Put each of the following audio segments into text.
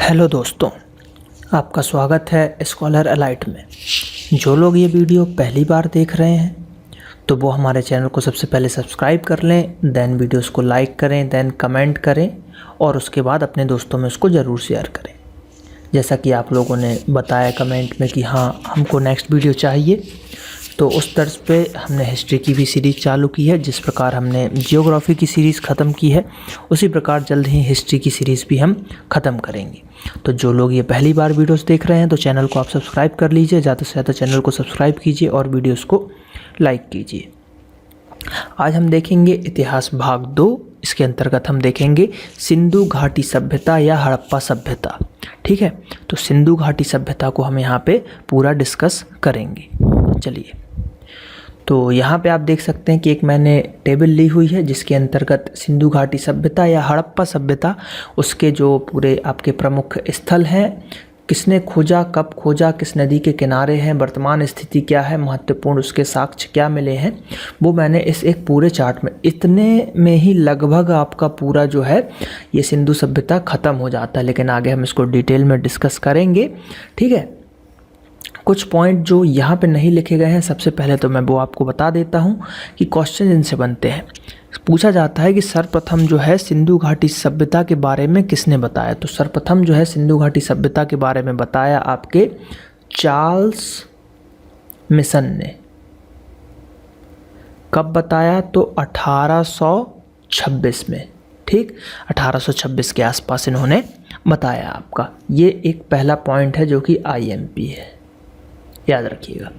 Hello दोस्तों, आपका स्वागत है स्कॉलर अलाइट में। जो लोग ये वीडियो पहली बार देख रहे हैं तो वो हमारे चैनल को सबसे पहले सब्सक्राइब कर लें, देन वीडियोस को लाइक करें, देन कमेंट करें और उसके बाद अपने दोस्तों में उसको ज़रूर शेयर करें। जैसा कि आप लोगों ने बताया कमेंट में कि हाँ हमको नेक्स्ट वीडियो चाहिए, तो उस तर्ज पे हमने हिस्ट्री की भी सीरीज़ चालू की है। जिस प्रकार हमने जियोग्राफी की सीरीज़ ख़त्म की है उसी प्रकार जल्द ही हिस्ट्री की सीरीज़ भी हम ख़त्म करेंगे। तो जो लोग ये पहली बार वीडियोस देख रहे हैं तो चैनल को आप सब्सक्राइब कर लीजिए, ज़्यादा से ज़्यादा चैनल को सब्सक्राइब कीजिए और वीडियोस को लाइक कीजिए। आज हम देखेंगे इतिहास भाग 2। इसके अंतर्गत हम देखेंगे सिंधु घाटी सभ्यता या हड़प्पा सभ्यता। ठीक है, तो सिंधु घाटी सभ्यता को हम यहाँ पे पूरा डिस्कस करेंगे। चलिए, तो यहाँ पे आप देख सकते हैं कि एक मैंने टेबल ली हुई है जिसके अंतर्गत सिंधु घाटी सभ्यता या हड़प्पा सभ्यता, उसके जो पूरे आपके प्रमुख स्थल हैं, किसने खोजा, कब खोजा, किस नदी के किनारे हैं, वर्तमान स्थिति क्या है, महत्वपूर्ण उसके साक्ष्य क्या मिले हैं, वो मैंने इस एक पूरे चार्ट में, इतने में ही लगभग आपका पूरा जो है ये सिंधु सभ्यता ख़त्म हो जाता है। लेकिन आगे हम इसको डिटेल में डिस्कस करेंगे। ठीक है, कुछ पॉइंट जो यहाँ पे नहीं लिखे गए हैं, सबसे पहले तो मैं वो आपको बता देता हूँ कि क्वेश्चन इनसे बनते हैं। पूछा जाता है कि सर्वप्रथम जो है सिंधु घाटी सभ्यता के बारे में किसने बताया। तो सर्वप्रथम जो है सिंधु घाटी सभ्यता के बारे में बताया आपके चार्ल्स मिशन ने। कब बताया? तो 1826 में। ठीक, 1826 के आसपास इन्होंने बताया आपका। ये एक पहला पॉइंट है जो कि IMP है, याद रखिएगा।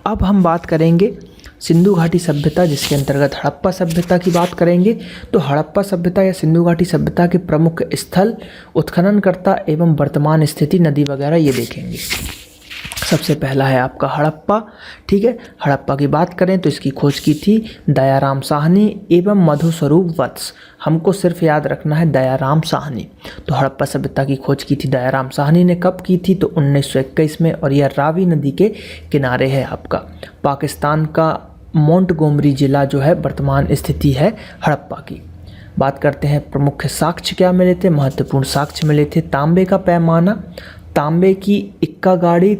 अब हम बात करेंगे सिंधु घाटी सभ्यता, जिसके अंतर्गत हड़प्पा सभ्यता की बात करेंगे। तो हड़प्पा सभ्यता या सिंधु घाटी सभ्यता के प्रमुख स्थल, उत्खननकर्ता एवं वर्तमान स्थिति, नदी वगैरह ये देखेंगे। सबसे पहला है आपका हड़प्पा। ठीक है, हड़प्पा की बात करें तो इसकी खोज की थी दयाराम साहनी एवं मधुस्वरूप वत्स। हमको सिर्फ याद रखना है दयाराम साहनी। तो हड़प्पा सभ्यता की खोज की थी दयाराम साहनी ने। कब की थी? तो 1921 में, और यह रावी नदी के किनारे है आपका। पाकिस्तान का मोंटगोमरी जिला जो है वर्तमान स्थिति है हड़प्पा की। बात करते हैं प्रमुख साक्ष्य क्या मिले थे, महत्वपूर्ण साक्ष्य मिले थे। तांबे का पैमाना, तांबे की इक्का गाड़ी,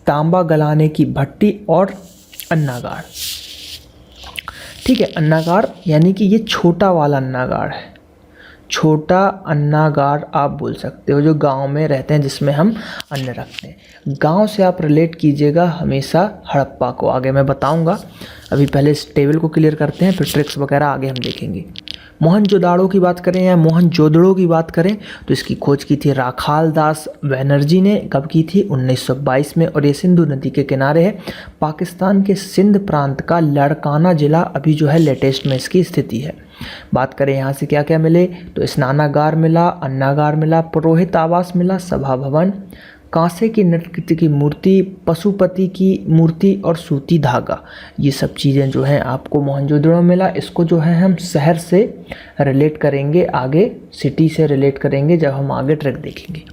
तांबा गलाने की भट्टी और अन्नागार। ठीक है, अन्नागार यानी कि ये छोटा वाला अन्नागार है, छोटा अन्नागार आप बोल सकते हो, जो गांव में रहते हैं जिसमें हम अन्न रखते हैं। गांव से आप रिलेट कीजिएगा हमेशा हड़प्पा को, आगे मैं बताऊंगा। अभी पहले इस टेबल को क्लियर करते हैं, फिर ट्रिक्स वगैरह आगे हम देखेंगे। मोहनजोदाड़ो की बात करें या मोहनजोदड़ो की बात करें तो इसकी खोज की थी राखाल दास बनर्जी ने। कब की थी? 1922 में, और ये सिंधु नदी के किनारे है। पाकिस्तान के सिंध प्रांत का लाड़काना जिला अभी जो है लेटेस्ट में इसकी स्थिति है। बात करें यहाँ से क्या क्या मिले तो स्नानागार मिला, अन्नागार मिला, पुरोहित आवास मिला, सभा भवन, कांसे की नृत्य की मूर्ति, पशुपति की मूर्ति और सूती धागा। ये सब चीज़ें जो हैं आपको मोहनजोदड़ो मिला। इसको जो है हम शहर से रिलेट करेंगे, आगे सिटी से रिलेट करेंगे जब हम आगे ट्रैक देखेंगे।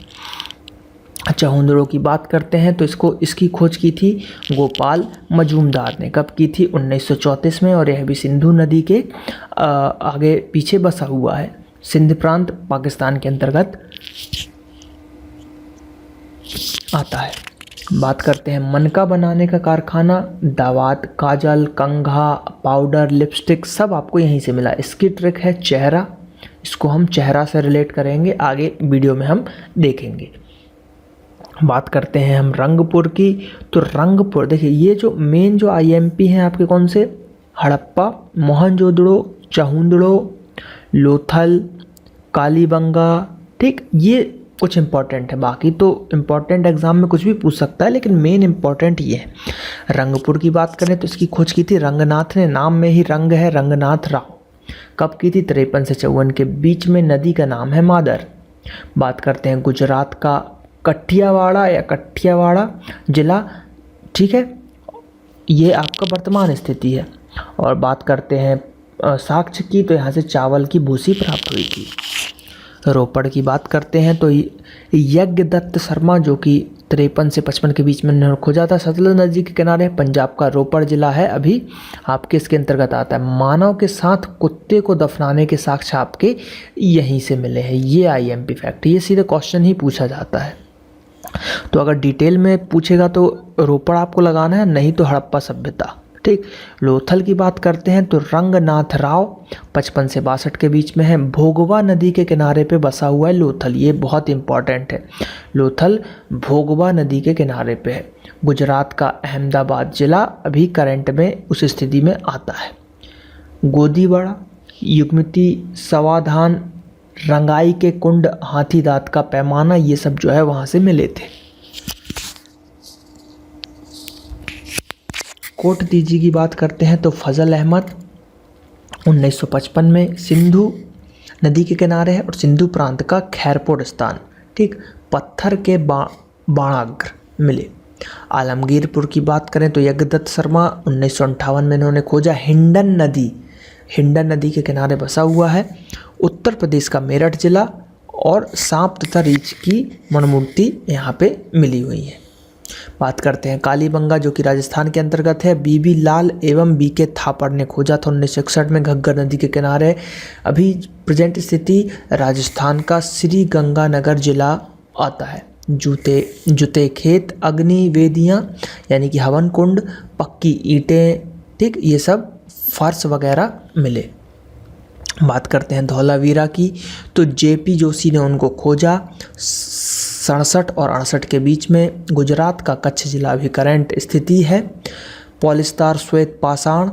अच्छा, हुंदड़ो की बात करते हैं तो इसकी खोज की थी गोपाल मजूमदार ने। कब की थी? 1934 में, और यह भी सिंधु नदी के आगे पीछे बसा हुआ है। सिंध प्रांत पाकिस्तान के अंतर्गत आता है। बात करते हैं मनका बनाने का कारखाना, दावात, काजल, कंघा, पाउडर, लिपस्टिक सब आपको यहीं से मिला। इसकी ट्रिक है चेहरा, इसको हम चेहरा से रिलेट करेंगे, आगे वीडियो में हम देखेंगे। बात करते हैं हम रंगपुर की। तो रंगपुर देखिए, ये जो मेन जो IMP हैं आपके कौन से? हड़प्पा, मोहनजोदड़ो, चहुंदड़ो, लोथल, कालीबंगा। ठीक, ये कुछ इंपॉर्टेंट है, बाकी तो इंपॉर्टेंट एग्जाम में कुछ भी पूछ सकता है, लेकिन मेन इंपॉर्टेंट ये है। रंगपुर की बात करें तो इसकी खोज की थी रंगनाथ ने, नाम में ही रंग है, रंगनाथ राव। कब की थी? 53 से 54 के बीच में। नदी का नाम है मादर। बात करते हैं गुजरात का कठियावाड़ा या कठियावाड़ा जिला। ठीक है, ये आपका वर्तमान स्थिति है। और बात करते हैं साक्ष्य की, तो यहाँ से चावल की भूसी प्राप्त हुई थी। रोपड़ की बात करते हैं तो यज्ञदत्त शर्मा जो कि 53 से 55 के बीच में इन्होंने खोजा था। सतलुज नदी के किनारे पंजाब का रोपड़ जिला है, अभी आपके इसके अंतर्गत आता है। मानव के साथ कुत्ते को दफनाने के साक्ष्य आपके यहीं से मिले हैं। ये आईएमपी फैक्ट, ये सीधे क्वेश्चन ही पूछा जाता है। तो अगर डिटेल में पूछेगा तो रोपड़ आपको लगाना है, नहीं तो हड़प्पा सभ्यता। ठीक, लोथल की बात करते हैं तो रंगनाथ राव 55 से 62 के बीच में है। भोगवा नदी के किनारे पे बसा हुआ है लोथल, ये बहुत इंपॉर्टेंट है। लोथल भोगवा नदी के किनारे पे है। गुजरात का अहमदाबाद जिला अभी करंट में उस स्थिति में आता है। गोदीवाड़ा, युग्मती, समाधान, रंगाई के कुंड, हाथी दांत का पैमाना, ये सब जो है वहाँ से मिले थे। कोट दीजी की बात करते हैं तो फजल अहमद 1955 में सिंधु नदी के किनारे है और सिंधु प्रांत का खैरपुर स्थान। ठीक, पत्थर के बाणाग्र मिले। आलमगीरपुर की बात करें तो यज्ञदत्त शर्मा 1958 में इन्होंने खोजा। हिंडन नदी के किनारे बसा हुआ है। उत्तर प्रदेश का मेरठ जिला और सांप तथा रीछ की मणिमूर्ति यहाँ पे मिली हुई है। बात करते हैं कालीबंगा जो कि राजस्थान के अंतर्गत है। बीबी लाल एवं बीके थापड़ ने खोजा था 1961 में, घग्गर नदी के किनारे। अभी प्रेजेंट स्थिति राजस्थान का श्री गंगानगर जिला आता है। जूते खेत, अग्नि वेदियाँ यानी कि हवन कुंड, पक्की ईंटें, ठीक, ये सब फर्श वगैरह मिले। बात करते हैं धौलावीरा की तो जेपी जोशी ने उनको खोजा 67 और 68 के बीच में। गुजरात का कच्छ जिला भी करंट स्थिति है। पॉलिस्टार श्वेत पाषाण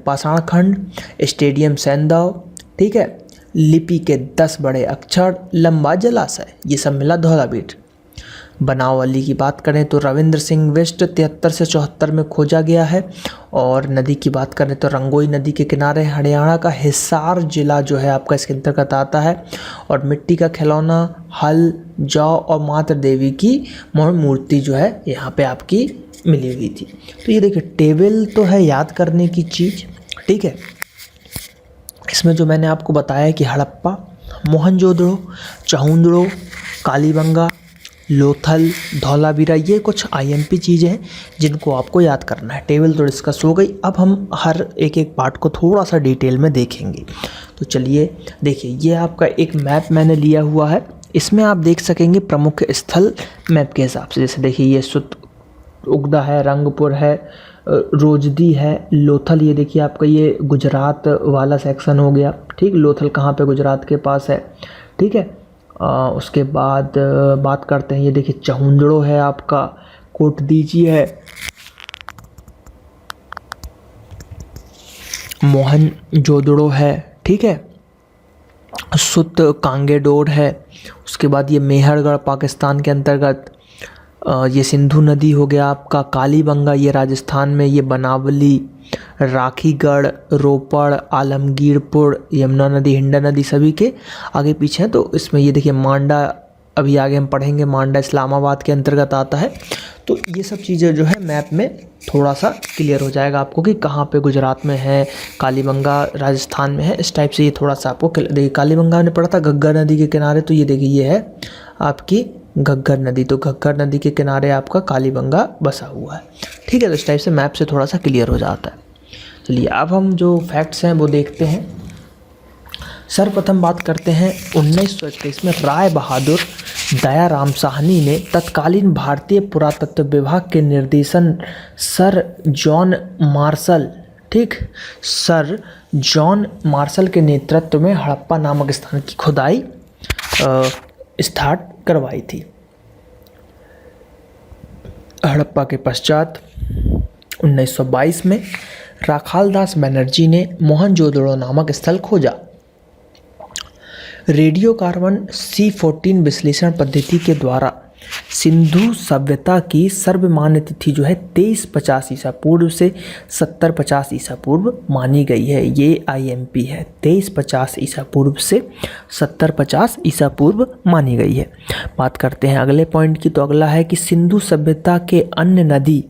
पाषाण खंड, स्टेडियम सेंदाव, ठीक है, लिपि के 10 बड़े अक्षर, लंबा जलाशय, ये सब मिला धौलावीर। बनावली की बात करें तो रविंद्र सिंह वेस्ट 73 से 74 में खोजा गया है। और नदी की बात करें तो रंगोई नदी के किनारे हरियाणा का हिसार जिला जो है आपका इसके अंतर्गत आता है। और मिट्टी का खिलौना, हल, जौ और मातृ देवी की मूर्ति जो है यहाँ पे आपकी मिली हुई थी। तो ये देखिए टेबल तो है याद करने की चीज़, ठीक है। इसमें जो मैंने आपको बताया कि हड़प्पा, मोहनजोदड़ो, चहुंदड़ो, कालीबंगा, लोथल, धौलावीरा, ये कुछ आईएमपी चीज़ें हैं जिनको आपको याद करना है। टेबल तो डिस्कस हो गई, अब हम हर एक पार्ट को थोड़ा सा डिटेल में देखेंगे। तो चलिए देखिए, ये आपका एक मैप मैंने लिया हुआ है। इसमें आप देख सकेंगे प्रमुख स्थल मैप के हिसाब से। जैसे देखिए ये सुत उगदा है, रंगपुर है, रोजदी है, लोथल, ये देखिए आपका ये गुजरात वाला सेक्शन हो गया। ठीक, लोथल कहाँ पे, गुजरात के पास है, ठीक है। उसके बाद बात करते हैं, ये देखिए चहुंदड़ो है आपका, कोटदीजी है, मोहनजोदड़ो है, ठीक है, सुत कांगेडोर है। उसके बाद ये मेहरगढ़ पाकिस्तान के अंतर्गत, ये सिंधु नदी हो गया आपका, कालीबंगा ये राजस्थान में, ये बनावली, राखीगढ़, रोपड़, आलमगीरपुर, यमुना नदी, हिंडा नदी सभी के आगे पीछे हैं। तो इसमें ये देखिए मांडा, अभी आगे हम पढ़ेंगे, मांडा इस्लामाबाद के अंतर्गत आता है। तो ये सब चीज़ें जो है मैप में थोड़ा सा क्लियर हो जाएगा आपको कि कहाँ पे गुजरात में है, कालीबंगा राजस्थान में है, इस टाइप से ये थोड़ा सा आपको देखिए। कालीबंगा ने पढ़ा था घग्गर नदी के किनारे, तो ये देखिए ये है आपकी घग्गर नदी। तो घग्गर नदी के किनारे आपका कालीबंगा बसा हुआ है, ठीक है। तो इस टाइप से मैप से थोड़ा सा क्लियर हो जाता है। चलिए अब हम जो फैक्ट्स हैं वो देखते हैं। सर्वप्रथम बात करते हैं 1921 में राय बहादुर दयाराम साहनी ने तत्कालीन भारतीय पुरातत्व विभाग के निर्देशन सर जॉन मार्शल, ठीक, सर जॉन मार्शल के नेतृत्व में हड़प्पा नामक स्थान की खुदाई स्टार्ट करवाई थी। हड़प्पा के पश्चात 1922 में राखालदास बनर्जी ने मोहनजोदड़ो नामक स्थल खोजा। रेडियो कार्बन C14 विश्लेषण पद्धति के द्वारा सिंधु सभ्यता की सर्वमान्य तिथि जो है 2350 ईसा पूर्व से 7050 ईसा पूर्व मानी गई है। ये आईएमपी है, 2350 ईसा पूर्व से 7050 ईसा पूर्व मानी गई है। बात करते हैं अगले पॉइंट की, तो अगला है कि सिंधु सभ्यता के अन्य नदी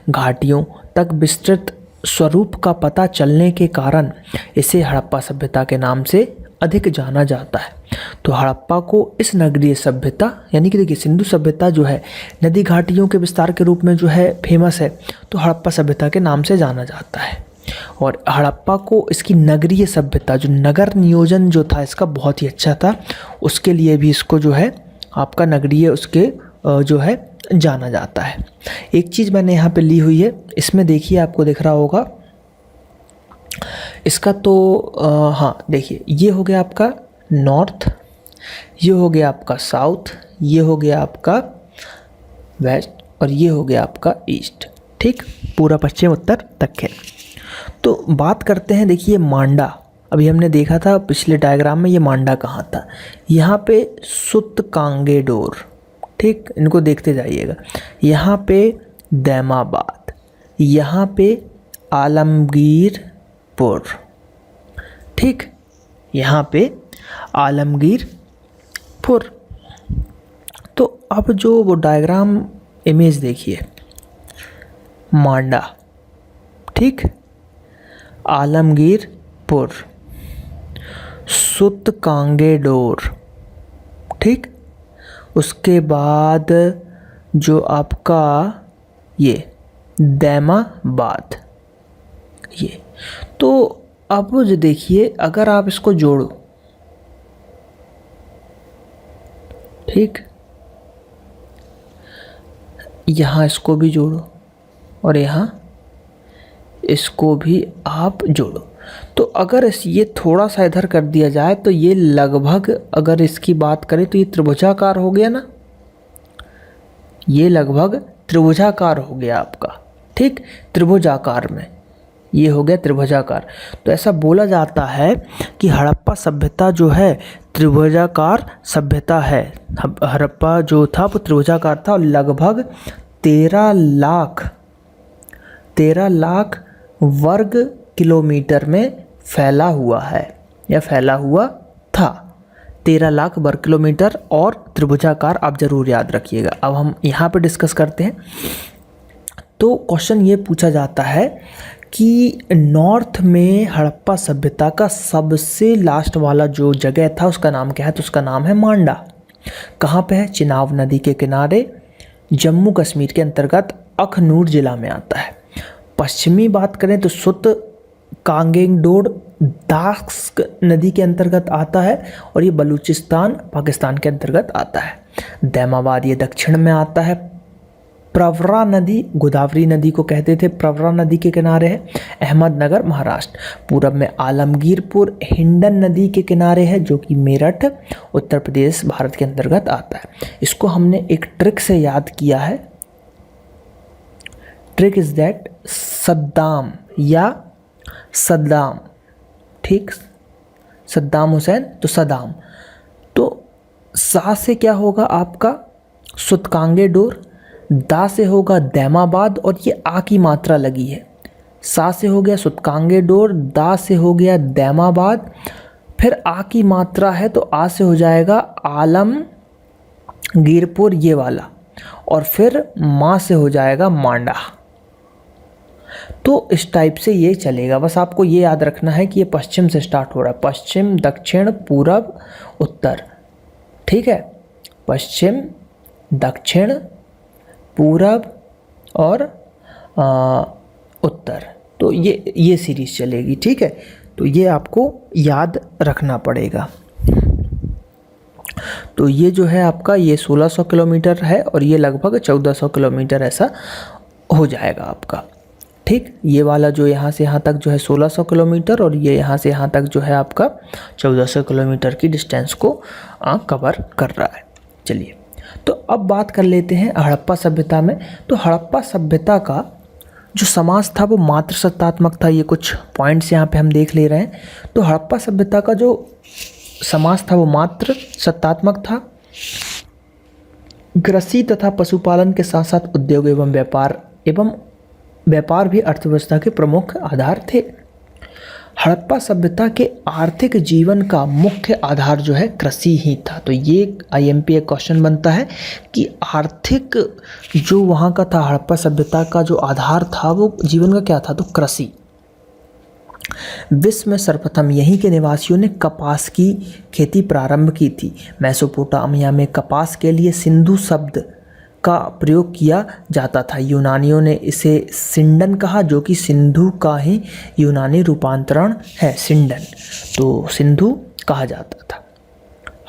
घाटियों तक विस्तृत स्वरूप का पता चलने के कारण इसे हड़प्पा सभ्यता के नाम से अधिक जाना जाता है। तो हड़प्पा को इस नगरीय सभ्यता यानी कि देखिए सिंधु सभ्यता जो है नदी घाटियों के विस्तार के रूप में जो है फेमस है, तो हड़प्पा सभ्यता के नाम से जाना जाता है। और हड़प्पा को इसकी नगरीय सभ्यता, जो नगर नियोजन जो था इसका बहुत ही अच्छा था, उसके लिए भी इसको जो है आपका नगरीय उसके जो है जाना जाता है। एक चीज़ मैंने यहाँ पे ली हुई है, इसमें देखिए आपको दिख रहा होगा इसका तो हाँ देखिए, ये हो गया आपका नॉर्थ, ये हो गया आपका साउथ, ये हो गया आपका वेस्ट और ये हो गया आपका ईस्ट। ठीक, पूरा पश्चिम उत्तर दक्षिण। तो बात करते हैं, देखिए मांडा, अभी हमने देखा था पिछले डायग्राम में ये मांडा कहाँ था, यहाँ पे सुतकांगेडोर। ठीक, इनको देखते जाइएगा। यहाँ पे दैमाबाद, यहाँ पे आलमगीरपुर। ठीक, यहाँ पे आलमगीरपुर। तो अब जो वो डायग्राम इमेज देखिए, मांडा, ठीक, आलमगीरपुर, सुतकांगेडोर, ठीक, उसके बाद जो आपका ये दैमाबाद, ये। तो अब जो देखिए, अगर आप इसको जोड़ो, ठीक, यहाँ इसको भी जोड़ो और यहाँ इसको भी आप जोड़ो, तो अगर ये थोड़ा सा इधर कर दिया जाए तो ये लगभग, अगर इसकी बात करें तो ये त्रिभुजाकार हो गया ना, ये लगभग त्रिभुजाकार हो गया आपका। ठीक, त्रिभुजाकार में ये हो गया त्रिभुजाकार। तो ऐसा बोला जाता है कि हड़प्पा सभ्यता जो है त्रिभुजाकार सभ्यता है। हड़प्पा जो था वो त्रिभुजाकार था और लगभग 13 लाख वर्ग किलोमीटर में फैला हुआ है या फैला हुआ था। 13 लाख वर्ग किलोमीटर और त्रिभुजाकार, आप ज़रूर याद रखिएगा। अब हम यहाँ पे डिस्कस करते हैं। तो क्वेश्चन ये पूछा जाता है कि नॉर्थ में हड़प्पा सभ्यता का सबसे लास्ट वाला जो जगह था उसका नाम क्या है, तो उसका नाम है मांडा। कहाँ पे है? चिनाब नदी के किनारे, जम्मू कश्मीर के अंतर्गत अखनूर जिला में आता है। पश्चिमी बात करें तो सुतकांगेडोर दास्क नदी के अंतर्गत आता है और ये बलूचिस्तान पाकिस्तान के अंतर्गत आता है। दैमाबाद ये दक्षिण में आता है। प्रवरा नदी, गोदावरी नदी को कहते थे, प्रवरा नदी के किनारे है। अहमदनगर महाराष्ट्र। पूरब में आलमगीरपुर हिंडन नदी के किनारे है जो कि मेरठ उत्तर प्रदेश भारत के अंतर्गत आता है। इसको हमने एक ट्रिक से याद किया है। ट्रिक इज दैट सद्दाम या सद्दाम, ठीक, सद्दाम हुसैन तो सदाम। तो सा से क्या होगा आपका सुतकांगेडोर, दा से होगा दैमाबाद और ये आ की मात्रा लगी है। सा से हो गया सुतकांगेडोर, दा से हो गया दैमाबाद, फिर आ की मात्रा है तो आ से हो जाएगा आलमगीरपुर ये वाला, और फिर माँ से हो जाएगा मांडा। तो इस टाइप से ये चलेगा। बस आपको ये याद रखना है कि ये पश्चिम से स्टार्ट हो रहा है, पश्चिम, दक्षिण, पूरब, उत्तर। ठीक है, पश्चिम, दक्षिण, पूरब और उत्तर। तो ये सीरीज चलेगी। ठीक है, तो ये आपको याद रखना पड़ेगा। तो ये जो है आपका ये 1600 किलोमीटर है और ये लगभग 1400 किलोमीटर ऐसा हो जाएगा आपका। ठीक, ये वाला जो यहाँ से यहाँ तक जो है 1600 किलोमीटर और ये यहाँ से यहाँ तक जो है आपका 1400 किलोमीटर की डिस्टेंस को कवर कर रहा है। चलिए, तो अब बात कर लेते हैं हड़प्पा सभ्यता में। तो हड़प्पा सभ्यता का जो समाज था वो मात्र सत्तात्मक था। ये कुछ पॉइंट्स यहाँ पे हम देख ले रहे हैं। तो हड़प्पा सभ्यता का जो समाज था वो मात्र सत्तात्मक था। कृषि तथा पशुपालन के साथ साथ उद्योग एवं व्यापार भी अर्थव्यवस्था के प्रमुख आधार थे। हड़प्पा सभ्यता के आर्थिक जीवन का मुख्य आधार जो है कृषि ही था। तो ये आईएमपी एक क्वेश्चन बनता है कि आर्थिक जो वहाँ का था, हड़प्पा सभ्यता का जो आधार था वो जीवन का क्या था, तो कृषि। विश्व में सर्वप्रथम यहीं के निवासियों ने कपास की खेती प्रारंभ की थी। मेसोपोटामिया में कपास के लिए सिंधु शब्द का प्रयोग किया जाता था। यूनानियों ने इसे सिंडन कहा, जो कि सिंधु का ही यूनानी रूपांतरण है, सिंडन, तो सिंधु कहा जाता था।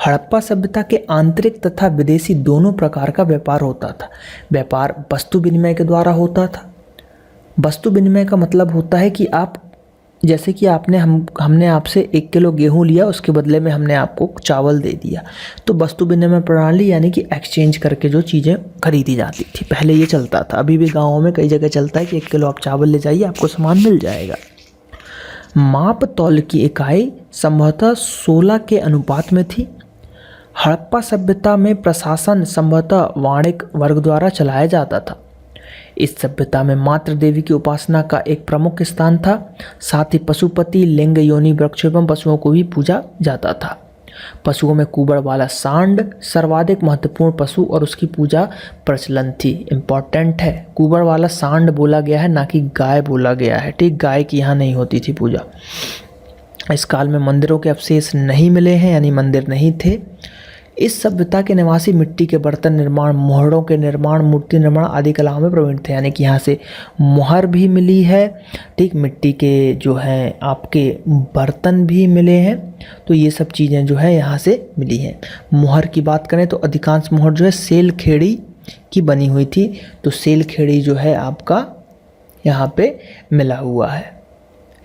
हड़प्पा सभ्यता के आंतरिक तथा विदेशी दोनों प्रकार का व्यापार होता था। व्यापार वस्तु विनिमय के द्वारा होता था। वस्तु विनिमय का मतलब होता है कि आप, जैसे कि हमने आपसे 1 किलो गेहूं लिया, उसके बदले में हमने आपको चावल दे दिया, तो वस्तु विनिमय प्रणाली यानी कि एक्सचेंज करके जो चीज़ें खरीदी जाती थी, पहले ये चलता था। अभी भी गाँवों में कई जगह चलता है कि 1 किलो आप चावल ले जाइए, आपको सामान मिल जाएगा। माप तौल की इकाई संभवतः 16 के अनुपात में थी। हड़प्पा सभ्यता में प्रशासन संभवतः वाणिक वर्ग द्वारा चलाया जाता था। इस सभ्यता में मातृ देवी की उपासना का एक प्रमुख स्थान था। साथ ही पशुपति, लिंग, योनि, वृक्ष एवं पशुओं को भी पूजा जाता था। पशुओं में कुबड़ वाला सांड सर्वाधिक महत्वपूर्ण पशु और उसकी पूजा प्रचलन थी। इम्पॉर्टेंट है, कुबड़ वाला सांड बोला गया है, ना कि गाय बोला गया है। ठीक, गाय की यहाँ नहीं होती थी पूजा। इस काल में मंदिरों के अवशेष नहीं मिले हैं, यानी मंदिर नहीं थे। इस सभ्यता के निवासी मिट्टी के बर्तन निर्माण, मोहरों के निर्माण, मूर्ति निर्माण आदि कलाओं में प्रवीण थे, यानी कि यहाँ से मोहर भी मिली है। ठीक, मिट्टी के जो हैं आपके बर्तन भी मिले हैं, तो ये सब चीज़ें जो है यहाँ से मिली हैं। मोहर की बात करें तो अधिकांश मोहर जो है सेल खेड़ी की बनी हुई थी, तो सेल खेड़ी जो है आपका यहाँ पे मिला हुआ है,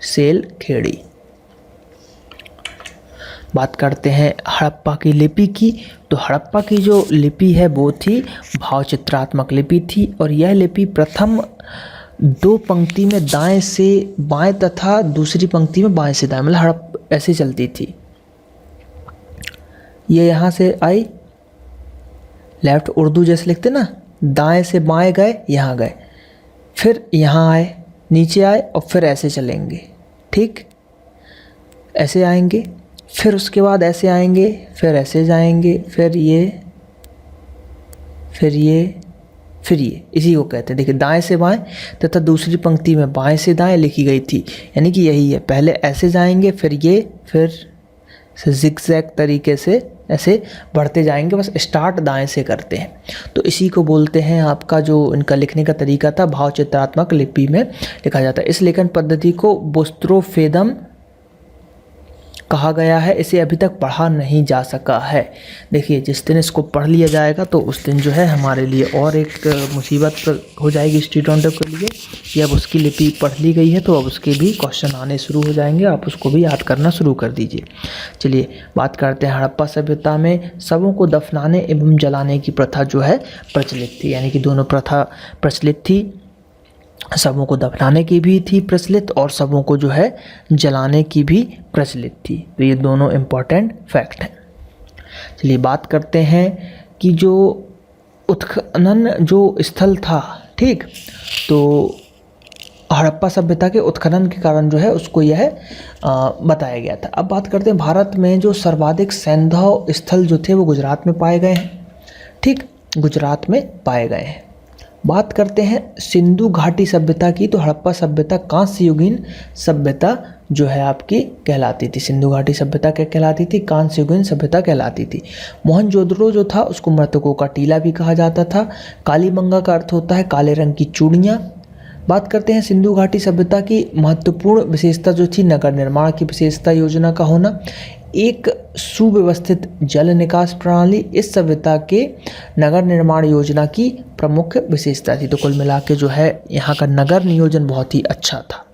सेल खेड़ी। बात करते हैं हड़प्पा की लिपि की, तो हड़प्पा की जो लिपि है वो थी भावचित्रात्मक लिपि थी, और यह लिपि प्रथम 2 पंक्ति में दाएं से बाएं तथा दूसरी पंक्ति में बाएं से दाएं, मतलब हड़प ऐसे चलती थी। ये यहाँ से आई, लेफ्ट उर्दू जैसे लिखते ना, दाएं से बाएं गए, यहाँ गए, फिर यहाँ आए, नीचे आए और फिर ऐसे चलेंगे। ठीक, ऐसे आएंगे, फिर उसके बाद ऐसे आएंगे, फिर ऐसे जाएंगे, फिर ये, फिर ये, फिर ये, इसी को कहते हैं। देखिए, दाएं से बाएं तथा दूसरी पंक्ति में बाएं से दाएं लिखी गई थी, यानी कि यही है। पहले ऐसे जाएंगे, फिर ये, फिर जिगजैग तरीके से ऐसे बढ़ते जाएंगे, बस स्टार्ट दाएं से करते हैं। तो इसी को बोलते हैं, आपका जो इनका लिखने का तरीका था भावचित्रात्मक लिपि में लिखा जाता है। इस लेखन पद्धति को बुस्त्रोफेदम कहा गया है। इसे अभी तक पढ़ा नहीं जा सका है। देखिए, जिस दिन इसको पढ़ लिया जाएगा तो उस दिन जो है हमारे लिए और एक मुसीबत हो जाएगी स्ट्रीट ऑन टॉप के लिए कि अब उसकी लिपि पढ़ ली गई है, तो अब उसके भी क्वेश्चन आने शुरू हो जाएंगे, आप उसको भी याद करना शुरू कर दीजिए। चलिए बात करते हैं हड़प्पा सभ्यता में शवों को दफनाने एवं जलाने की प्रथा जो है प्रचलित थी, यानी कि दोनों प्रथा प्रचलित थी। शवों को दफनाने की भी थी प्रचलित और शवों को जो है जलाने की भी प्रचलित थी। तो ये दोनों इम्पॉर्टेंट फैक्ट हैं। चलिए बात करते हैं कि जो उत्खनन जो स्थल था, ठीक, तो हड़प्पा सभ्यता के उत्खनन के कारण जो है उसको यह बताया गया था। अब बात करते हैं भारत में जो सर्वाधिक सैंधव स्थल जो थे वो गुजरात में पाए गए हैं। ठीक, गुजरात में पाए गए हैं। बात करते हैं सिंधु घाटी सभ्यता की, तो हड़प्पा सभ्यता कांस्य युगीन सभ्यता जो है आपकी कहलाती थी। सिंधु घाटी सभ्यता क्या कहलाती थी? कांस्य युगीन सभ्यता कहलाती थी। मोहनजोदड़ो जो था उसको मृतकों का टीला भी कहा जाता था। कालीबंगा का अर्थ होता है काले रंग की चूड़ियाँ। बात करते हैं सिंधु घाटी सभ्यता की महत्वपूर्ण विशेषता जो थी नगर निर्माण की विशेषता योजना का होना, एक सुव्यवस्थित जल निकास प्रणाली इस सभ्यता के नगर निर्माण योजना की प्रमुख विशेषता थी। तो कुल मिला के जो है यहाँ का नगर नियोजन बहुत ही अच्छा था।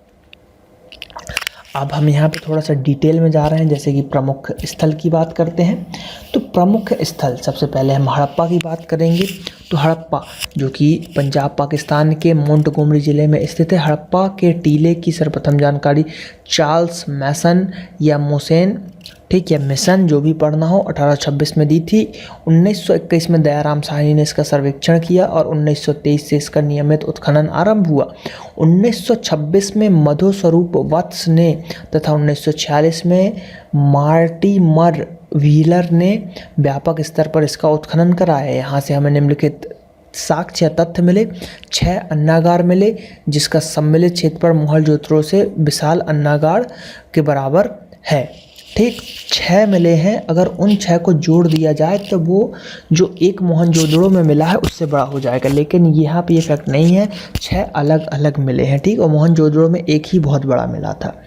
अब हम यहाँ पे थोड़ा सा डिटेल में जा रहे हैं, जैसे कि प्रमुख स्थल की बात करते हैं। तो प्रमुख स्थल सबसे पहले हम हड़प्पा की बात करेंगे। तो हड़प्पा जो कि पंजाब पाकिस्तान के मोंटगोमरी ज़िले में स्थित है। हड़प्पा के टीले की सर्वप्रथम जानकारी चार्ल्स मैसन या मोसेन, ठीक है, मिशन जो भी पढ़ना हो, 1826 में दी थी। 1921 में दयाराम साहनी ने इसका सर्वेक्षण किया और 1923 से इसका नियमित उत्खनन आरंभ हुआ। 1926 में मधुस्वरूप वत्स ने तथा 1946 में मार्टिमर व्हीलर ने व्यापक स्तर पर इसका उत्खनन कराया। यहाँ से हमें निम्नलिखित साक्ष्य या तथ्य मिले, 6 अन्नागार मिले जिसका सम्मिलित क्षेत्रफल मोहनजोदड़ो से विशाल अन्नागार के बराबर है। ठीक, 6 मिले हैं, अगर उन 6 को जोड़ दिया जाए तो वो जो एक मोहनजोदड़ो में मिला है उससे बड़ा हो जाएगा, लेकिन यहाँ पे ये फैक्ट नहीं है, 6 अलग अलग मिले हैं। ठीक, और मोहनजोदड़ो में एक ही बहुत बड़ा मिला था।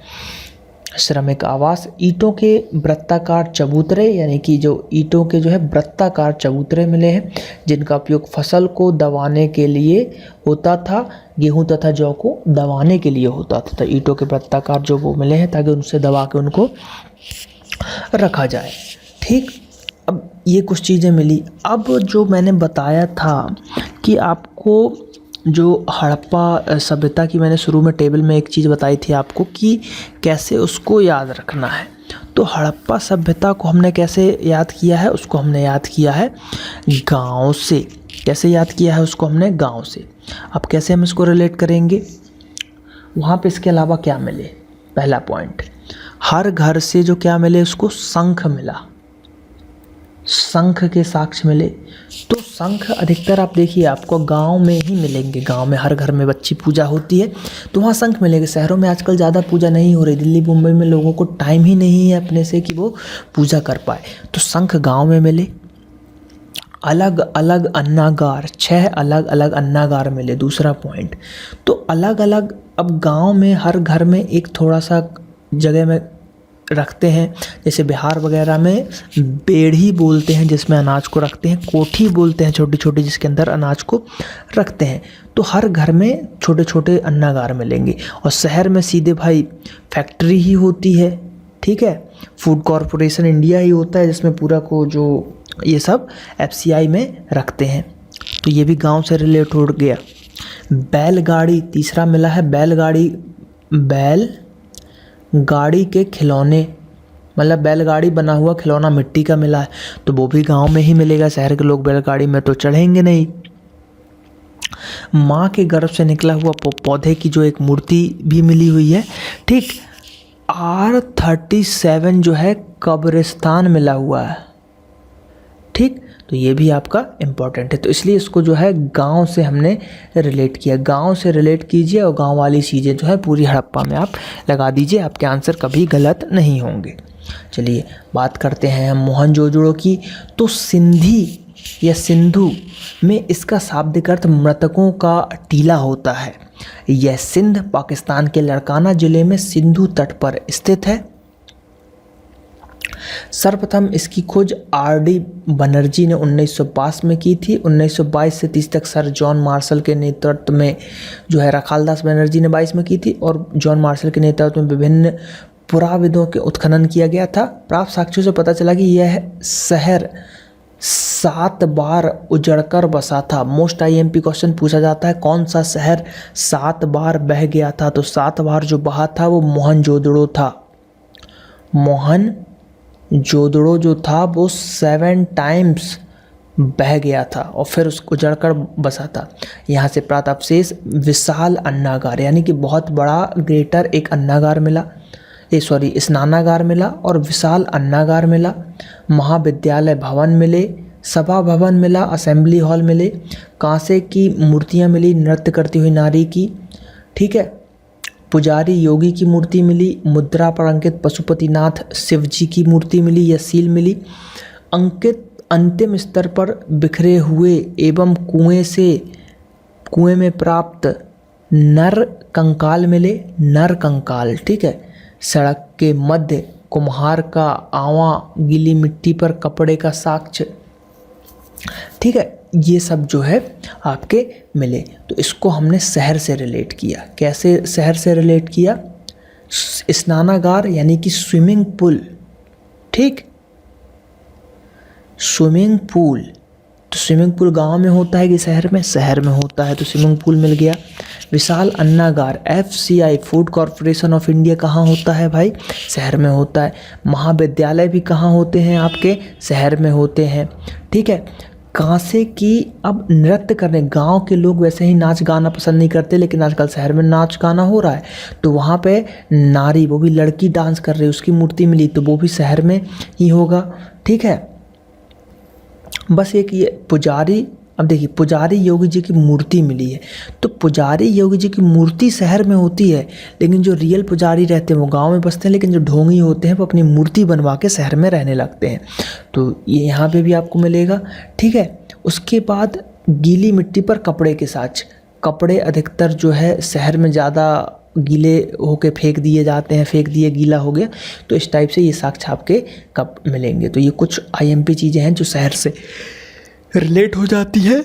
श्रमिक आवास, ईंटों के वृत्ताकार चबूतरे, यानी कि जो ईंटों के जो है वृत्ताकार चबूतरे मिले हैं जिनका उपयोग फसल को दबाने के लिए होता था, गेहूं तथा जौ को दबाने के लिए होता था। तो ईंटों के वृत्ताकार जो वो मिले हैं ताकि उनसे दबा के उनको रखा जाए। ठीक, अब ये कुछ चीज़ें मिली। अब जो मैंने बताया था कि आपको जो हड़प्पा सभ्यता की मैंने शुरू में टेबल में एक चीज़ बताई थी आपको कि कैसे उसको याद रखना है, तो हड़प्पा सभ्यता को हमने कैसे याद किया है, उसको हमने याद किया है गांव से। कैसे याद किया है उसको हमने? गांव से। अब कैसे हम इसको रिलेट करेंगे? वहाँ पे इसके अलावा क्या मिले? पहला पॉइंट, हर घर से जो क्या मिले उसको शंख मिला, शंख के साक्ष्य मिले। तो शंख अधिकतर आप देखिए आपको गांव में ही मिलेंगे, गांव में हर घर में बच्ची पूजा होती है तो वहाँ शंख मिलेंगे। शहरों में आजकल ज़्यादा पूजा नहीं हो रही, दिल्ली मुंबई में लोगों को टाइम ही नहीं है अपने से कि वो पूजा कर पाए, तो शंख गांव में मिले। अलग अलग अन्नागार, 6 अलग अलग अन्नागार मिले। दूसरा पॉइंट, तो अलग अलग, अब गांव में हर घर में एक थोड़ा सा जगह में रखते हैं, जैसे बिहार वगैरह में बेढ़ी बोलते हैं जिसमें अनाज को रखते हैं, कोठी बोलते हैं छोटी छोटी जिसके अंदर अनाज को रखते हैं। तो हर घर में छोटे छोटे अन्नागार मिलेंगे। और शहर में सीधे भाई फैक्ट्री ही होती है, ठीक है, फूड कॉरपोरेशन इंडिया ही होता है जिसमें पूरा को जो ये सब FCI में रखते हैं। तो ये भी गांव से रिलेट हो गया। बैलगाड़ी तीसरा मिला है, बैलगाड़ी, बैलगाड़ी के खिलौने, मतलब बैलगाड़ी बना हुआ खिलौना मिट्टी का मिला है, तो वो भी गांव में ही मिलेगा। शहर के लोग बैलगाड़ी में तो चढ़ेंगे नहीं। माँ के गर्भ से निकला हुआ पौधे की जो एक मूर्ति भी मिली हुई है। ठीक, R37 जो है कब्रिस्तान मिला हुआ है। ठीक, तो ये भी आपका इम्पोर्टेंट है, तो इसलिए इसको जो है गांव से हमने रिलेट किया। गांव से रिलेट कीजिए और गांव वाली चीज़ें जो है पूरी हड़प्पा में आप लगा दीजिए, आपके आंसर कभी गलत नहीं होंगे। चलिए बात करते हैं हम मोहनजोदड़ो की। तो सिंधी या सिंधु में इसका शाब्दिक अर्थ मृतकों का टीला होता है। यह सिंध पाकिस्तान के लड़काना जिले में सिंधु तट पर स्थित है। सर्वप्रथम इसकी खोज R.D. बनर्जी ने 1905 में की थी। 1922 से 30 तक सर जॉन मार्शल के नेतृत्व में जो है रखालदास बनर्जी ने 22 में की थी, और जॉन मार्शल के नेतृत्व में विभिन्न पुराविदों के उत्खनन किया गया था। प्राप्त साक्ष्यों से पता चला कि यह शहर 7 बार उजड़कर बसा था। मोस्ट IMP क्वेश्चन पूछा जाता है, कौन सा शहर 7 बार बह गया था? तो 7 बार जो बहा था वो मोहनजोदड़ो था। मोहनजोदड़ो जो था वो 7 टाइम्स बह गया था और फिर उसको उजड़कर बसा था। यहाँ से प्राप्त अवशेष विशाल अन्नागार, यानी कि बहुत बड़ा ग्रेटर एक अन्नागार मिला, स्नानागार मिला और विशाल अन्नागार मिला। महाविद्यालय भवन मिले, सभा भवन मिला, असेंबली हॉल मिले, कांसे की मूर्तियाँ मिली नृत्य करती हुई नारी की, ठीक है, पुजारी योगी की मूर्ति मिली, मुद्रा पर अंकित पशुपतिनाथ शिव जी की मूर्ति मिली या सील मिली, अंकित अंतिम स्तर पर बिखरे हुए एवं कुएं में प्राप्त नर कंकाल मिले, नर कंकाल, ठीक है। सड़क के मध्य कुम्हार का आवा, गीली मिट्टी पर कपड़े का साक्ष्य, ठीक है, ये सब जो है आपके मिले। तो इसको हमने शहर से रिलेट किया। कैसे शहर से रिलेट किया? स्नानागार यानी कि स्विमिंग पूल, ठीक, स्विमिंग पूल। तो स्विमिंग पूल गांव में होता है कि शहर में? शहर में होता है, तो स्विमिंग पूल मिल गया। विशाल अन्नागार FCI food corporation of India कहाँ होता है भाई? शहर में होता है। महाविद्यालय भी कहाँ होते हैं आपके? शहर में होते हैं, ठीक है। कांसे की, अब नृत्य करने, गांव के लोग वैसे ही नाच गाना पसंद नहीं करते, लेकिन आजकल शहर में नाच गाना हो रहा है, तो वहाँ पे नारी, वो भी लड़की डांस कर रही है, उसकी मूर्ति मिली, तो वो भी शहर में ही होगा, ठीक है। बस एक ये पुजारी, अब देखिए पुजारी योगी जी की मूर्ति मिली है, तो पुजारी योगी जी की मूर्ति शहर में होती है, लेकिन जो रियल पुजारी रहते हैं वो गांव में बसते हैं, लेकिन जो ढोंगी होते हैं वो अपनी मूर्ति बनवा के शहर में रहने लगते हैं। तो ये यहाँ पे भी आपको मिलेगा, ठीक है। उसके बाद गीली मिट्टी पर कपड़े के साक्ष, कपड़े अधिकतर जो है शहर में ज़्यादा गीले होके फेंक दिए जाते हैं, फेंक दिए गीला हो गया, तो इस टाइप से ये साक्ष्य आपके कब मिलेंगे। तो ये कुछ IMP चीज़ें हैं जो शहर से रिलेट हो जाती है,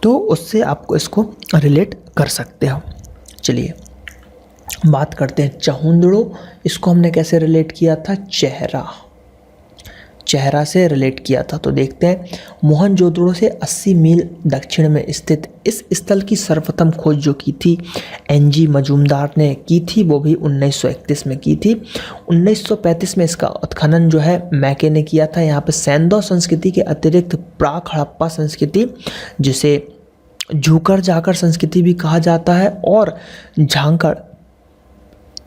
तो उससे आपको इसको रिलेट कर सकते हो। चलिए बात करते हैं चहुंदड़ो, इसको हमने कैसे रिलेट किया था, चेहरा से रिलेट किया था। तो देखते हैं, मोहनजोदड़ो से 80 मील दक्षिण में स्थित इस स्थल की सर्वप्रथम खोज जो की थी NG मजूमदार ने की थी, वो भी 1931 में की थी। 1935 में इसका उत्खनन जो है मैके ने किया था। यहाँ पे सैंदो संस्कृति के अतिरिक्त प्राक हड़प्पा संस्कृति, जिसे झूकर जाकर संस्कृति भी कहा जाता है, और झांकड़,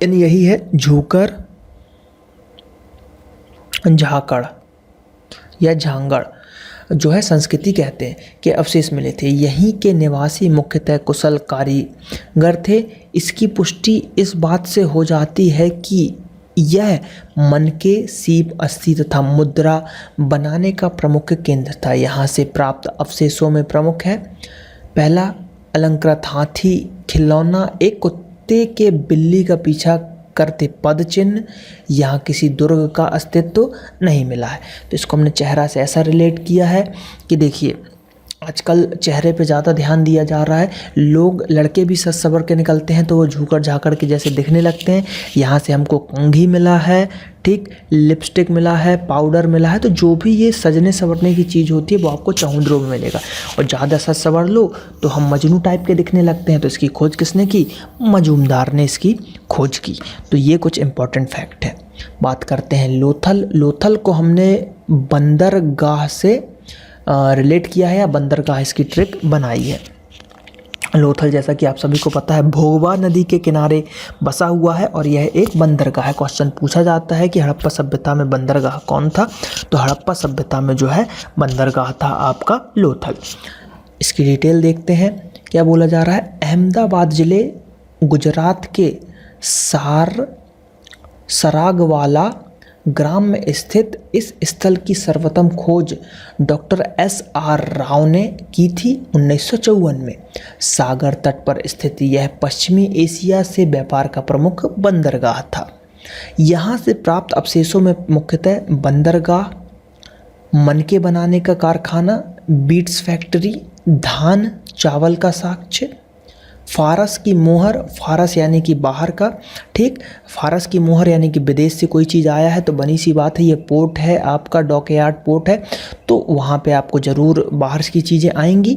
यानी यही है झूकर झाकड़ या झांगड़ जो है संस्कृति कहते हैं, के अवशेष मिले थे। यहीं के निवासी मुख्यतः कुशल कारीगर थे। इसकी पुष्टि इस बात से हो जाती है कि यह मनके, सीप, अस्थि तथा मुद्रा बनाने का प्रमुख केंद्र था। यहाँ से प्राप्त अवशेषों में प्रमुख है, पहला अलंकृत हाथी खिलौना, एक कुत्ते के बिल्ली का पीछा करते पद चिन्ह, यहाँ किसी दुर्ग का अस्तित्व नहीं मिला है। तो इसको हमने चेहरा से ऐसा रिलेट किया है कि देखिए आजकल चेहरे पे ज़्यादा ध्यान दिया जा रहा है, लोग लड़के भी सज सवर के निकलते हैं तो वो झूकर झाकड़ के जैसे दिखने लगते हैं। यहाँ से हमको कंघी मिला है, ठीक, लिपस्टिक मिला है, पाउडर मिला है, तो जो भी ये सजने संवरने की चीज़ होती है वो आपको चहुंदरों में मिलेगा। और ज़्यादा सज सवर लो तो हम मजनू टाइप के दिखने लगते हैं, तो इसकी खोज किसने की, मजूमदार ने इसकी खोज की। तो ये कुछ इंपॉर्टेंट फैक्ट है। बात करते हैं लोथल। लोथल को हमने बंदरगाह से रिलेट किया है, या बंदरगाह इसकी ट्रिक बनाई है। लोथल जैसा कि आप सभी को पता है भोगवा नदी के किनारे बसा हुआ है और यह एक बंदरगाह है। क्वेश्चन पूछा जाता है कि हड़प्पा सभ्यता में बंदरगाह कौन था, तो हड़प्पा सभ्यता में जो है बंदरगाह था आपका लोथल। इसकी डिटेल देखते हैं, क्या बोला जा रहा है। अहमदाबाद ज़िले गुजरात के सरागवाला ग्राम में स्थित इस स्थल की सर्वप्रथम खोज डॉक्टर SR राव ने की थी 1954 में। सागर तट पर स्थित यह पश्चिमी एशिया से व्यापार का प्रमुख बंदरगाह था। यहाँ से प्राप्त अवशेषों में मुख्यतः बंदरगाह, मनके बनाने का कारखाना, बीट्स फैक्ट्री, धान चावल का साक्ष्य, फारस की मोहर, फारस यानी कि बाहर का, ठीक, फारस की मोहर यानी कि विदेश से कोई चीज़ आया है, तो बनी सी बात है ये पोर्ट है आपका, डॉकयार्ड पोर्ट है, तो वहाँ पे आपको ज़रूर बाहर की चीज़ें आएंगी।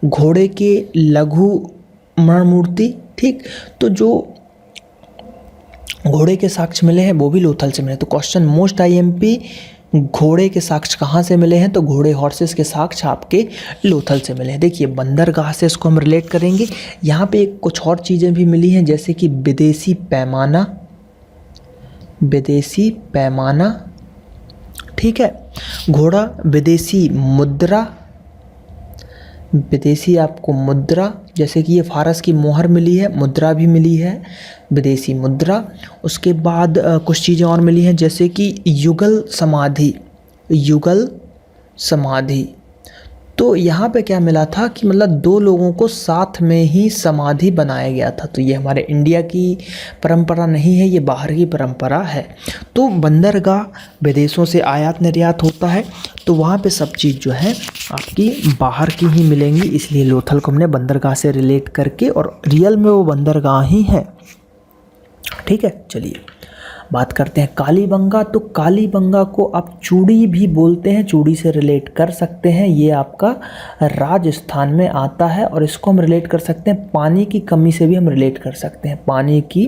घोड़े के लघु मूर्ति, ठीक, तो जो घोड़े के साक्ष्य मिले हैं वो भी लोथल से मिले। तो क्वेश्चन मोस्ट IMP, घोड़े के साक्ष्य कहाँ से मिले हैं, तो घोड़े हॉर्सेस के साक्ष्य आपके लोथल से मिले हैं। देखिए बंदरगाह से इसको हम रिलेट करेंगे। यहाँ पे कुछ और चीज़ें भी मिली हैं, जैसे कि विदेशी पैमाना, ठीक है, घोड़ा, विदेशी मुद्रा, विदेशी आपको मुद्रा, जैसे कि ये फारस की मोहर मिली है, मुद्रा भी मिली है, विदेशी मुद्रा। उसके बाद कुछ चीज़ें और मिली हैं, जैसे कि युगल समाधि। तो यहाँ पे क्या मिला था कि मतलब दो लोगों को साथ में ही समाधि बनाया गया था। तो ये हमारे इंडिया की परंपरा नहीं है, ये बाहर की परंपरा है। तो बंदरगाह विदेशों से आयात निर्यात होता है, तो वहाँ पे सब चीज़ जो है आपकी बाहर की ही मिलेंगी, इसलिए लोथल को हमने बंदरगाह से रिलेट करके, और रियल में वो बंदरगाह ही है, ठीक है। चलिए बात करते हैं कालीबंगा। तो कालीबंगा को आप चूड़ी भी बोलते हैं, चूड़ी से रिलेट कर सकते हैं। ये आपका राजस्थान में आता है, और इसको हम रिलेट कर सकते हैं पानी की कमी से भी हम रिलेट कर सकते हैं, पानी की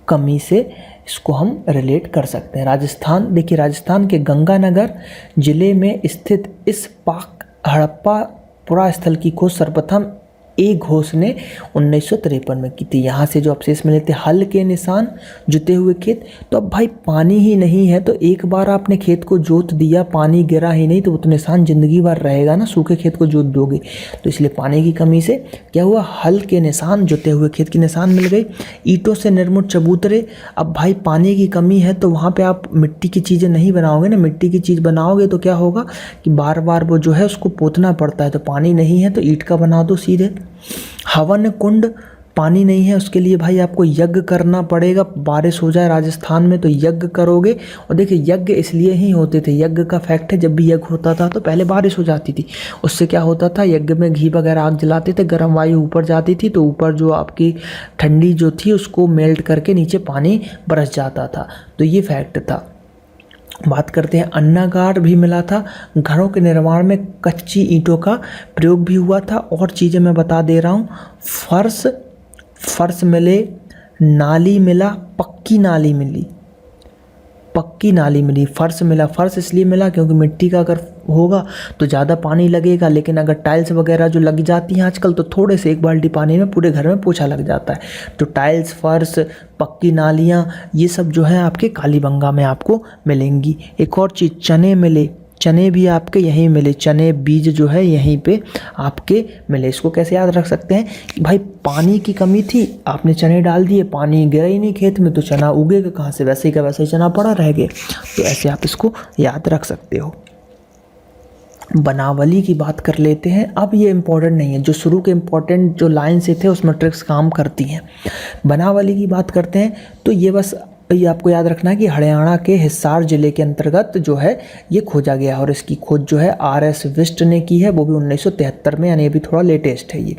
कमी से इसको हम रिलेट कर सकते हैं। राजस्थान, देखिए राजस्थान के गंगानगर जिले में स्थित इस पाक हड़प्पा पुरा स्थल की खोज सर्वप्रथम ए घोष ने 1953 में की थी। यहाँ से जो अवशेष मिले थे हल के निशान, जुते हुए खेत। तो अब भाई पानी ही नहीं है तो एक बार आपने खेत को जोत दिया, पानी गिरा ही नहीं तो वो तो निशान ज़िंदगी भर रहेगा ना, सूखे खेत को जोत दोगे। तो इसलिए पानी की कमी से क्या हुआ, हल के निशान, जुते हुए खेत के निशान मिल गए। ईंटों से निर्मित चबूतरे, अब भाई पानी की कमी है तो वहाँ पे आप मिट्टी की चीज़ें नहीं बनाओगे ना, मिट्टी की चीज़ बनाओगे तो क्या होगा कि बार बार वो जो है उसको पोतना पड़ता है। तो पानी नहीं है तो ईंट का बना दो सीधे। हवन कुंड, पानी नहीं है उसके लिए भाई आपको यज्ञ करना पड़ेगा। बारिश हो जाए राजस्थान में तो यज्ञ करोगे। और देखिए यज्ञ इसलिए ही होते थे, यज्ञ का फैक्ट है, जब भी यज्ञ होता था तो पहले बारिश हो जाती थी। उससे क्या होता था, यज्ञ में घी वगैरह आग जलाते थे, गर्म वायु ऊपर जाती थी तो ऊपर जो आपकी ठंडी जो थी उसको मेल्ट करके नीचे पानी बरस जाता था। तो ये फैक्ट था। बात करते हैं, अन्नागार भी मिला था। घरों के निर्माण में कच्ची ईंटों का प्रयोग भी हुआ था। और चीज़ें मैं बता दे रहा हूँ, फर्श मिले, नाली मिला, पक्की नाली मिली, पक्की नाली मिली। फर्श मिला, फर्श इसलिए मिला क्योंकि मिट्टी का अगर होगा तो ज़्यादा पानी लगेगा, लेकिन अगर टाइल्स वगैरह जो लग जाती हैं आजकल तो थोड़े से एक बाल्टी पानी में पूरे घर में पोछा लग जाता है। तो टाइल्स, फर्श, पक्की नालियाँ, ये सब जो है आपके कालीबंगा में आपको मिलेंगी। एक और चीज़, चने मिले, चने भी आपके यहीं मिले, चने बीज जो है यहीं पे आपके मिले। इसको कैसे याद रख सकते हैं कि भाई पानी की कमी थी, आपने चने डाल दिए, पानी गिरा ही नहीं खेत में तो चना उगेगा कहाँ से, वैसे ही का वैसे ही चना पड़ा रह गया। तो ऐसे आप इसको याद रख सकते हो। बनावली की बात कर लेते हैं। अब ये इम्पोर्टेंट नहीं है, जो शुरू के इम्पोर्टेंट जो लाइन से थे उसमें ट्रिक्स काम करती हैं। बनावली की बात करते हैं तो ये बस ये आपको याद रखना है कि हरियाणा के हिसार जिले के अंतर्गत जो है ये खोजा गया है। और इसकी खोज जो है RS विस्ट ने की है, वो भी 1973 में, यानी अभी थोड़ा लेटेस्ट है ये।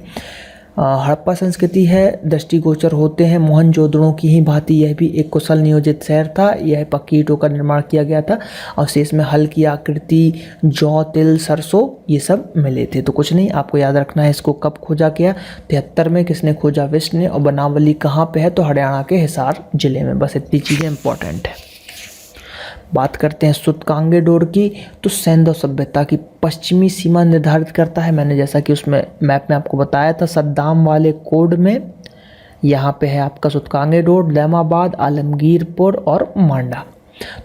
हड़प्पा संस्कृति है, दृष्टिगोचर होते हैं मोहनजोदड़ो की ही भांति यह भी एक कुशल नियोजित शहर था। यह पक्की ईंटों का निर्माण किया गया था। अवशेष में हल की आकृति, जौ, तिल, सरसों ये सब मिले थे। तो कुछ नहीं, आपको याद रखना है इसको कब खोजा गया, 73 में। किसने खोजा, विस्ट ने। और बनावली कहाँ पे है, तो हरियाणा के हिसार जिले में। बस इतनी चीज़ें इंपॉर्टेंट है। बात करते हैं सूतकांगेडोर की, तो सैंधव सभ्यता की पश्चिमी सीमा निर्धारित करता है। मैंने जैसा कि उसमें मैप में आपको बताया था, सद्दाम वाले कोड में यहाँ पे है आपका सूतकांगेडोर, दैमाबाद, आलमगीरपुर और मांडा।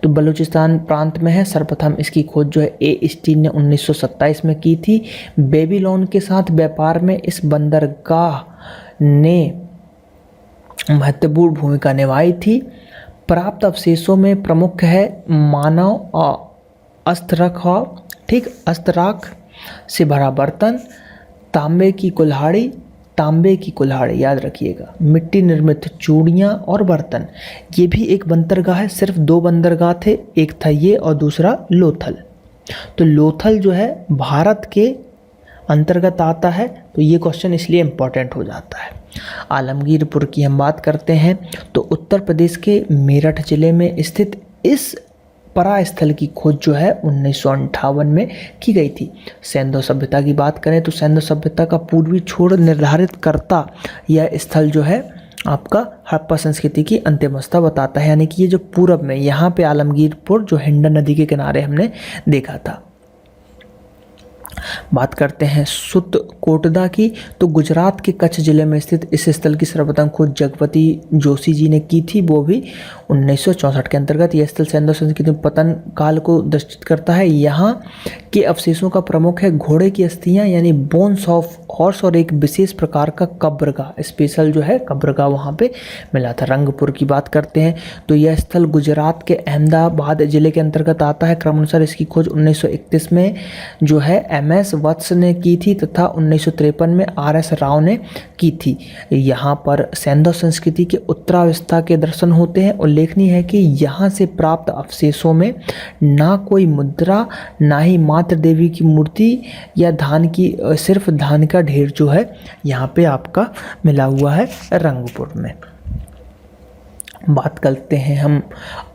तो बलूचिस्तान प्रांत में है। सर्वप्रथम इसकी खोज जो है ए स्टीन ने 1927 में की थी। बेबीलोन के साथ व्यापार में इस बंदरगाह ने महत्वपूर्ण भूमिका निभाई थी। प्राप्त अवशेषों में प्रमुख है मानव अस्तरखाव, ठीक, अस्तराख से भरा बर्तन, तांबे की कुल्हाड़ी याद रखिएगा, मिट्टी निर्मित चूड़ियाँ और बर्तन। ये भी एक बंदरगाह है, सिर्फ 2 बंदरगाह थे, एक था ये और दूसरा लोथल। तो लोथल जो है भारत के अंतर्गत आता है, तो ये क्वेश्चन इसलिए इम्पोर्टेंट हो जाता है। आलमगीरपुर की हम बात करते हैं तो उत्तर प्रदेश के मेरठ जिले में स्थित इस परास्थल की खोज जो है 1958 में की गई थी। सैंधव सभ्यता की बात करें तो सैंधव सभ्यता का पूर्वी छोर निर्धारित करता यह स्थल जो है आपका हड़प्पा संस्कृति की अंतिम अवस्था बताता है, यानी कि ये जो पूरब में यहाँ पे आलमगीरपुर जो हिंडन नदी के किनारे हमने देखा था। बात करते हैं सुतकोटदा की, तो गुजरात के कच्छ जिले में स्थित इस स्थल की सर्वप्रथम खोज जगपति जोशी जी ने की थी, वो भी 1964 के अंतर्गत। यह स्थल सैंधव संस्कृति पतन काल को दर्शित करता है। यहाँ के अवशेषों का प्रमुख है घोड़े की अस्थियाँ यानी बोन्स ऑफ हॉर्स और एक विशेष प्रकार का कब्रगाह, स्पेशल जो है कब्रगाह वहाँ पे मिला था। रंगपुर की बात करते हैं तो यह स्थल गुजरात के अहमदाबाद जिले के अंतर्गत आता है। क्रमानुसार इसकी खोज 1931 में जो है MS वत्स ने की थी तथा 1953 में RS राव ने की थी। यहाँ पर सैंधव संस्कृति के उत्तरावस्था के दर्शन होते हैं। उल्लेखनीय है कि यहाँ से प्राप्त अवशेषों में ना कोई मुद्रा, ना ही मातृ देवी की मूर्ति या धान की, सिर्फ धान का ढेर जो है यहाँ पे आपका मिला हुआ है रंगपुर में। बात करते हैं हम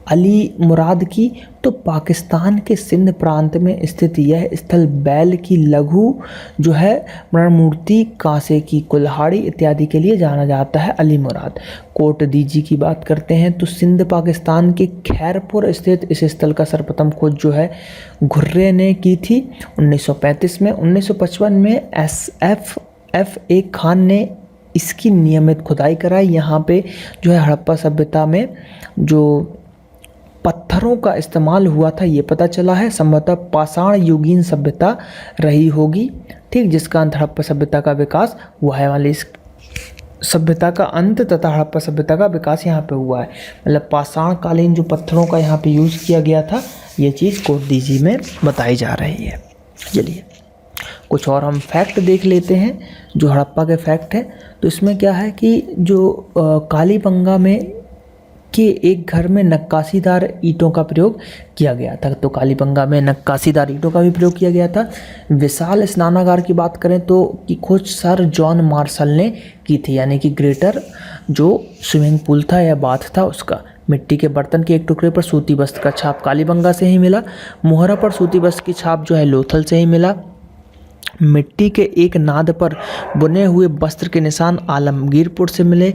अली मुराद की, तो पाकिस्तान के सिंध प्रांत में स्थित यह स्थल बैल की लघु जो है मूर्ति, कांसे की कुल्हाड़ी इत्यादि के लिए जाना जाता है। अली मुराद कोट दीजी की बात करते हैं तो सिंध पाकिस्तान के खैरपुर स्थित इस स्थल का सर्वप्रथम खोज जो है घुर्रे ने की थी 1935 में। 1955 में SF F.A. खान ने इसकी नियमित खुदाई कराई। यहाँ पे जो है हड़प्पा सभ्यता में जो पत्थरों का इस्तेमाल हुआ था ये पता चला है। संभवतः पाषाण युगीन सभ्यता रही होगी, ठीक, जिसका अंत हड़प्पा सभ्यता का विकास हुआ है। वाली इस सभ्यता का अंत तथा हड़प्पा सभ्यता का विकास यहाँ पे हुआ है। मतलब पाषाण कालीन जो पत्थरों का यहाँ पे यूज़ किया गया था, ये चीज़ कोडडीजी में बताई जा रही है। चलिए कुछ और हम फैक्ट देख लेते हैं जो हड़प्पा के फैक्ट हैं। तो इसमें क्या है कि जो कालीबंगा में के एक घर में नक्काशीदार ईंटों का प्रयोग किया गया था। तो कालीबंगा में नक्काशीदार ईंटों का भी प्रयोग किया गया था। विशाल स्नानागार की बात करें तो की खोज सर जॉन मार्शल ने की थी, यानी कि ग्रेटर जो स्विमिंग पूल था या बाथ था उसका। मिट्टी के बर्तन के एक टुकड़े पर सूती वस्त्र का छाप कालीबंगा से ही मिला। मोहरा पर सूती वस्त्र की छाप जो है लोथल से ही मिला। मिट्टी के एक नाद पर बुने हुए वस्त्र के निशान आलमगीरपुर से मिले।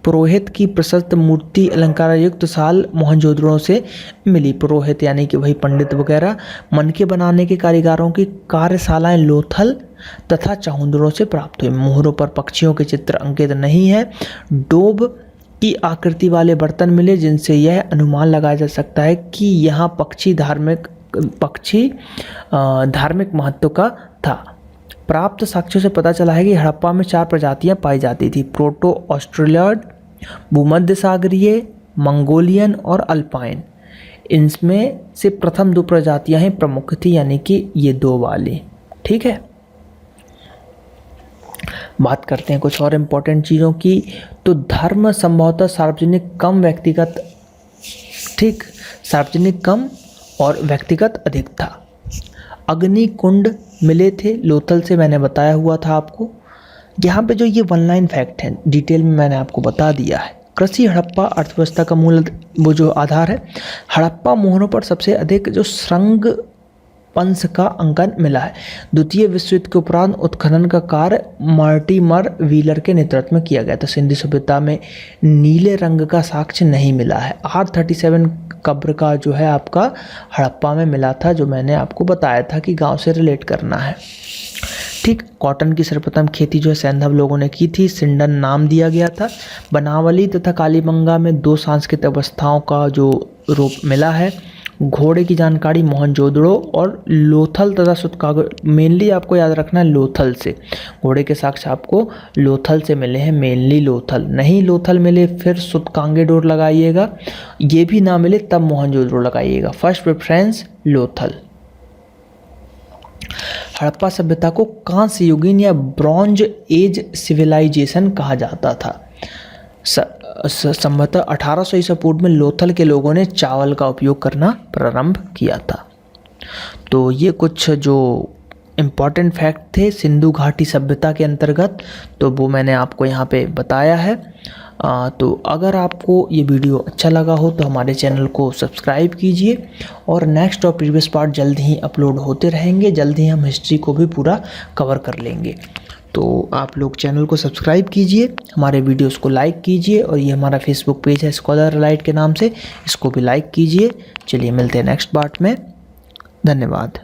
पुरोहित की प्रशस्त मूर्ति अलंकार युक्त साल मोहनजोदड़ो से मिली। पुरोहित यानी कि वही पंडित वगैरह। मनके बनाने के कारीगरों की कार्यशालाएं लोथल तथा चाहुंदड़ों से प्राप्त हुई। मोहरों पर पक्षियों के चित्र अंकित नहीं है। डोब की आकृति वाले बर्तन मिले जिनसे यह अनुमान लगाया जा सकता है कि यहाँ पक्षी धार्मिक महत्व का था। प्राप्त साक्ष्यों से पता चला है कि हड़प्पा में 4 प्रजातियां पाई जाती थी: प्रोटो ऑस्ट्रेलियड, भूमध्य सागरीय, मंगोलियन और अल्पाइन। इनमें से प्रथम 2 प्रजातियां ही प्रमुख थी, यानी कि ये 2 वाली, ठीक है। बात करते हैं कुछ और इम्पोर्टेंट चीज़ों की। तो धर्म संभवतः सार्वजनिक कम व्यक्तिगत, ठीक, सार्वजनिक कम और व्यक्तिगत अधिक था। अग्नि कुंड मिले थे लोथल से, मैंने बताया हुआ था आपको। यहाँ पे जो ये 1 लाइन फैक्ट है डिटेल में मैंने आपको बता दिया है। कृषि हड़प्पा अर्थव्यवस्था का मूल वो जो आधार है। हड़प्पा मोहरों पर सबसे अधिक जो श्रृंग पंस का अंकन मिला है। द्वितीय विश्व युद्ध के उपरांत उत्खनन का कार्य मार्टिमर व्हीलर के नेतृत्व में किया गया था। सिंधु सभ्यता में नीले रंग का साक्ष्य नहीं मिला है। R37 कब्र का जो है आपका हड़प्पा में मिला था, जो मैंने आपको बताया था कि गांव से रिलेट करना है, ठीक। कॉटन की सर्वप्रथम खेती जो है सैंधव लोगों ने की थी। सिंडन नाम दिया गया था। बनावली तथा कालीबंगा में 2 सांस्कृतिक अवस्थाओं का जो रूप मिला है। घोड़े की जानकारी मोहनजोदड़ो और लोथल तथा सुतकागो, मेनली आपको याद रखना है लोथल से। घोड़े के साक्ष्य आपको लोथल से मिले हैं, मेनली लोथल। नहीं लोथल मिले फिर सुतकांगेडोर लगाइएगा, ये भी ना मिले तब मोहनजोदड़ो लगाइएगा। First preference Lothal. हड़प्पा सभ्यता को कांस्य युगीन या ब्रॉन्ज एज सिविलाइजेशन कहा जाता था। संभवतः 1800 ईसा पूर्व में लोथल के लोगों ने चावल का उपयोग करना प्रारंभ किया था। तो ये कुछ जो इम्पॉर्टेंट फैक्ट थे सिंधु घाटी सभ्यता के अंतर्गत, तो वो मैंने आपको यहाँ पे बताया है। तो अगर आपको ये वीडियो अच्छा लगा हो तो हमारे चैनल को सब्सक्राइब कीजिए और नेक्स्ट और प्रीवियस पार्ट जल्द ही अपलोड होते रहेंगे। जल्द ही हम हिस्ट्री को भी पूरा कवर कर लेंगे। तो आप लोग चैनल को सब्सक्राइब कीजिए, हमारे वीडियोस को लाइक कीजिए और ये हमारा फेसबुक पेज है स्कॉलर एलाइट के नाम से, इसको भी लाइक कीजिए। चलिए मिलते हैं नेक्स्ट पार्ट में। धन्यवाद।